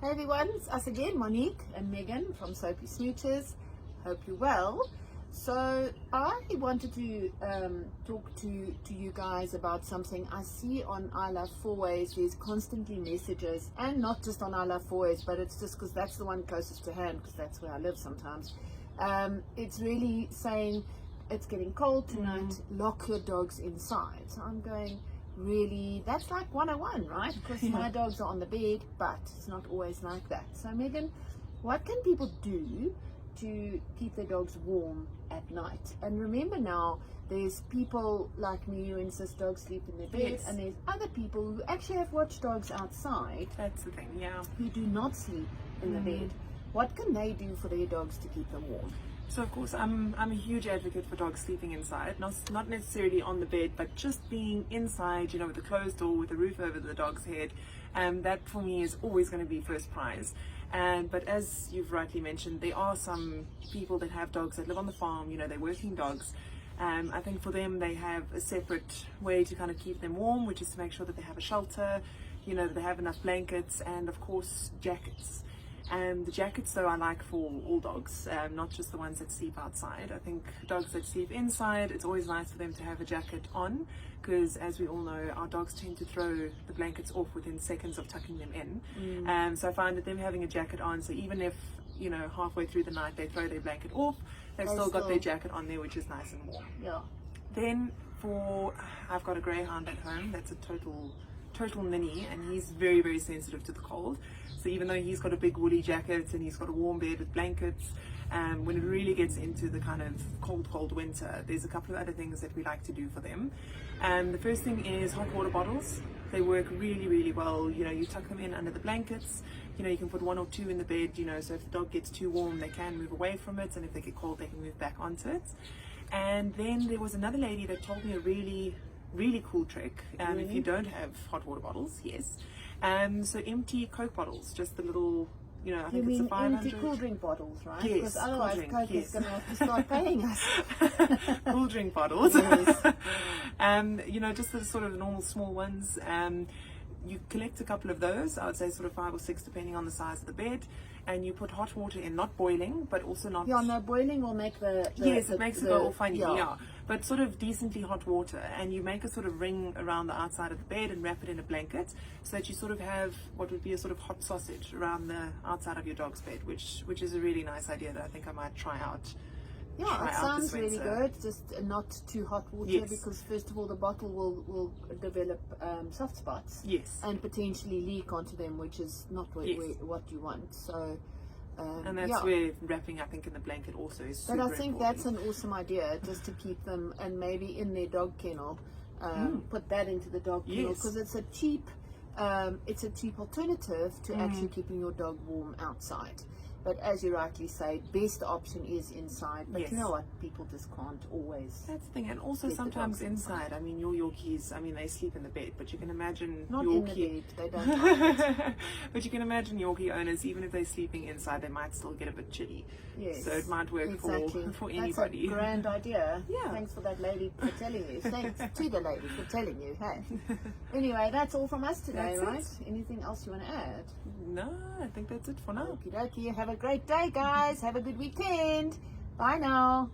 Hey everyone, it's us again, Monique and Megan from Soapy Smooches. Hope you're well. So I wanted to talk to you guys about something I see on I Love Four Ways. There's constantly messages, and not just on I Love Four Ways, but it's just because that's the one closest to hand, because that's where I live sometimes. It's really saying it's getting cold tonight, lock your dogs inside. So I'm going, really, that's like 101, right? Because my dogs are on the bed, but it's not always like that. So Megan, what can people do to keep their dogs warm at night? And remember now, there's people like me who insist dogs sleep in their bed, and there's other people who actually have watchdogs outside. That's the thing, who do not sleep in the bed. What can they do for their dogs to keep them warm? So of course, I'm a huge advocate for dogs sleeping inside, not necessarily on the bed, but just being inside, you know, with a closed door, with a roof over the dog's head. That for me is always going to be first prize. But as you've rightly mentioned, there are some people that have dogs that live on the farm, you know, they're working dogs. I think for them, they have a separate way to kind of keep them warm, which is to make sure that they have a shelter, you know, that they have enough blankets, and of course jackets. The jackets, though, I like for all dogs, not just the ones that sleep outside. I think dogs that sleep inside, it's always nice for them to have a jacket on, because as we all know, our dogs tend to throw the blankets off within seconds of tucking them in. So I find that them having a jacket on, so even if, you know, halfway through the night they throw their blanket off, they've still got their jacket on there, which is nice and warm. Then I've got a greyhound at home that's a total mini, and he's very, very sensitive to the cold. So even though he's got a big woolly jacket and he's got a warm bed with blankets, when it really gets into the kind of cold winter, there's a couple of other things that we like to do for them. The first thing is hot water bottles. They work really, really well. You know, you tuck them in under the blankets. You know, you can put one or two in the bed, you know, so if the dog gets too warm, they can move away from it, and if they get cold, they can move back onto it. And then there was another lady that told me a really cool trick. If you don't have hot water bottles, so empty Coke bottles, just the little, you know, I think it's a 500. Empty cool drink bottles, right? Yes, because otherwise Coke is going to have to start paying us. Cool drink bottles. You know, just the sort of normal small ones. You collect a couple of those, I would say sort of 5 or 6 depending on the size of the bed, and you put hot water in, not boiling, but also not... Yeah, no, boiling will make it makes it go all funny, but sort of decently hot water, and you make a sort of ring around the outside of the bed and wrap it in a blanket, so that you sort of have what would be a sort of hot sausage around the outside of your dog's bed, which is a really nice idea that I think I might try out. Yeah, it sounds really good. Just not too hot water, because first of all the bottle will develop soft spots. And potentially leak onto them, which is not what you want. So and that's where wrapping, I think, in the blanket also is super But I think important. that's an awesome idea, just to keep them, and maybe in their dog kennel, put that into the dog kennel, because it's a cheap alternative to actually keeping your dog warm outside. But as you rightly say, best option is inside. But you know what? People just can't always. That's the thing. And also sometimes inside. I mean, your Yorkies, I mean, they sleep in the bed. But you can imagine not Yorkie... in the bed. They don't like it. But you can imagine Yorkie owners, even if they're sleeping inside, they might still get a bit chilly. So it might work for anybody. That's a grand idea. Thanks for that lady for telling you. Thanks to the lady for telling you. Hey. Anyway, that's all from us today, right? Anything else you want to add? No, I think that's it for now. Okie dokie. Have a great day, guys. Have a good weekend. Bye now.